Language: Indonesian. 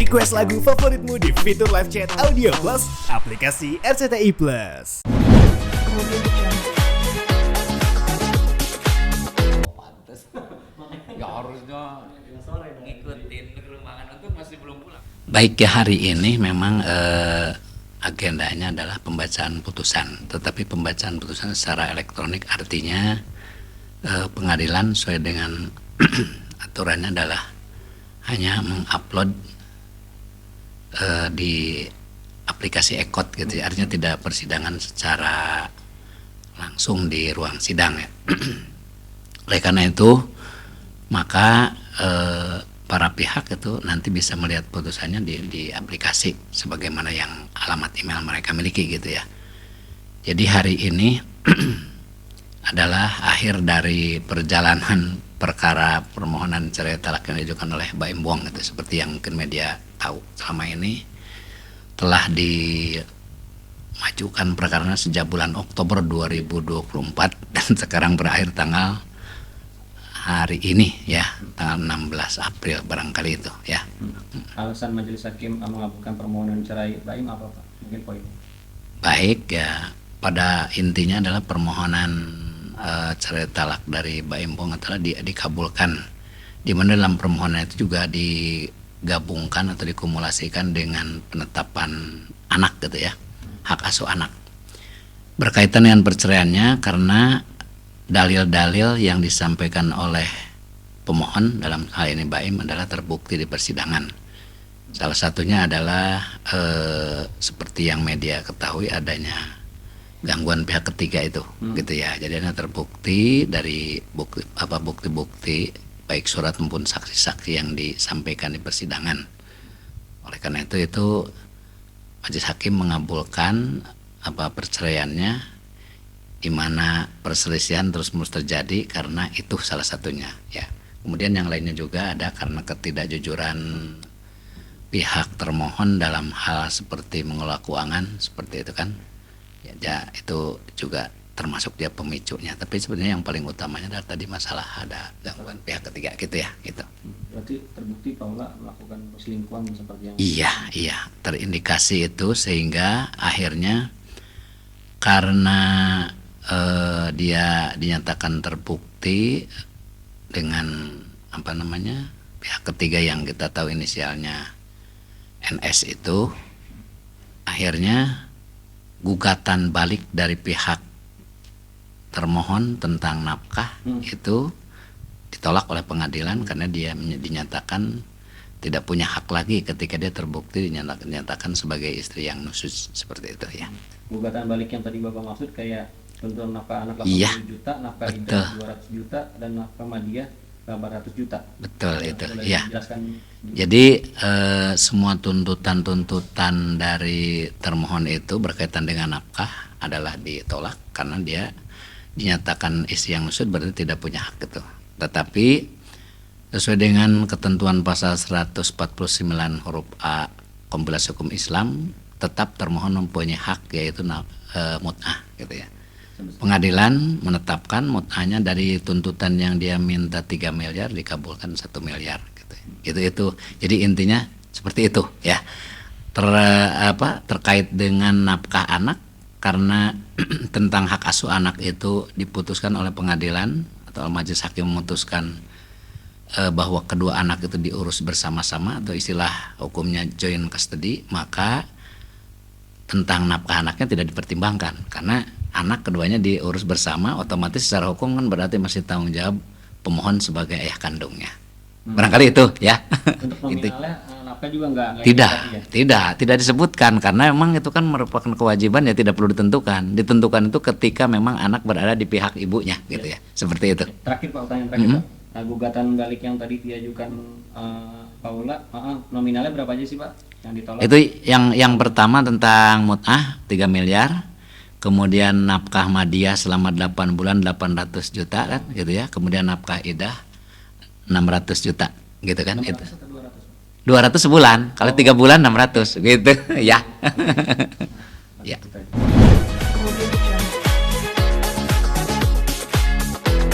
Request lagu favoritmu di fitur live chat Audio Plus, aplikasi RCTI Plus. Ya harusnya ngikutin perkembangan untuk masih belum pulang. Baik ya, hari ini memang agendanya adalah pembacaan putusan, tetapi pembacaan putusan secara elektronik artinya pengadilan sesuai dengan aturannya adalah hanya mengupload di aplikasi EKOT gitu ya, artinya tidak persidangan secara langsung di ruang sidang ya. Oleh karena itu maka para pihak itu nanti bisa melihat putusannya di aplikasi sebagaimana yang alamat email mereka miliki gitu ya. Jadi hari ini adalah akhir dari perjalanan perkara permohonan cerai talak yang diajukan oleh Baim Wong gitu. Seperti yang mungkin media tahu, selama ini telah dimajukan perkaranya sejak bulan Oktober 2024 dan sekarang berakhir tanggal hari ini ya, tanggal 16 April barangkali itu ya. Alasan majelis hakim mengabulkan permohonan cerai Baim apa Pak? Mungkin poin. Baik ya, pada intinya adalah permohonan cerai talak dari Baim Wong adalah dikabulkan, di mana dalam permohonan itu juga digabungkan atau dikumulasikan dengan penetapan anak gitu ya, hak asuh anak. Berkaitan dengan perceraiannya karena dalil-dalil yang disampaikan oleh pemohon dalam hal ini Baim adalah terbukti di persidangan. Salah satunya adalah seperti yang media ketahui adanya gangguan pihak ketiga itu gitu ya. Jadi ada terbukti dari bukti-bukti baik surat maupun saksi-saksi yang disampaikan di persidangan. Oleh karena itu majelis hakim mengabulkan perceraiannya, di mana perselisihan terus-menerus terjadi karena itu salah satunya ya. Kemudian yang lainnya juga ada karena ketidakjujuran pihak termohon dalam hal seperti mengelola keuangan seperti itu kan ya, itu juga termasuk dia pemicunya. Tapi sebenarnya yang paling utamanya adalah tadi masalah ada gangguan pihak ketiga gitu ya gitu. Berarti terbukti Paula melakukan perselingkuhan seperti yang iya terindikasi itu, sehingga akhirnya karena dia dinyatakan terbukti dengan pihak ketiga yang kita tahu inisialnya NS itu, akhirnya gugatan balik dari pihak termohon tentang nafkah itu ditolak oleh pengadilan karena dia dinyatakan tidak punya hak lagi ketika dia terbukti dinyatakan sebagai istri yang nusyuz seperti itu ya. Gugatan balik yang tadi Bapak maksud kayak tuntutan nafkah anak 80 iya, juta, nafkah idah 200 juta, dan nafkah madiah 800 juta. Betul itu ya. Dijelaskan. Jadi semua tuntutan dari termohon itu berkaitan dengan nafkah adalah ditolak karena dia dinyatakan istri yang nusyuz, berarti tidak punya hak itu. Tetapi sesuai dengan ketentuan pasal 149 huruf A Kompilasi Hukum Islam, tetap termohon mempunyai hak yaitu mut'ah gitu ya. Pengadilan menetapkan mut'ahnya dari tuntutan yang dia minta 3 miliar dikabulkan 1 miliar gitu. Itu. Jadi intinya seperti itu ya. Terkait dengan nafkah anak, karena tentang hak asuh anak itu diputuskan oleh pengadilan atau majelis hakim memutuskan bahwa kedua anak itu diurus bersama-sama atau istilah hukumnya joint custody, maka tentang nafkah anaknya tidak dipertimbangkan karena anak keduanya diurus bersama, otomatis secara hukum kan berarti masih tanggung jawab pemohon sebagai ayah kandungnya. Barangkali itu ya. Untuk nominalnya nafkah juga enggak tidak disebutkan karena memang itu kan merupakan kewajiban ya, tidak perlu ditentukan. Ditentukan itu ketika memang anak berada di pihak ibunya gitu ya. Seperti itu. Terakhir Pak, pertanyaan terakhir Pak. Nah, gugatan balik yang tadi diajukan Paula, nominalnya berapa aja sih Pak yang ditolak? Itu yang pertama tentang mut'ah 3 miliar. Kemudian nafkah madiah selama 8 bulan 800 juta kan gitu ya. Kemudian nafkah idah 600 juta gitu kan. 600 itu. atau 200 sebulan. Kalau 3 bulan 600 gitu ya. Ya.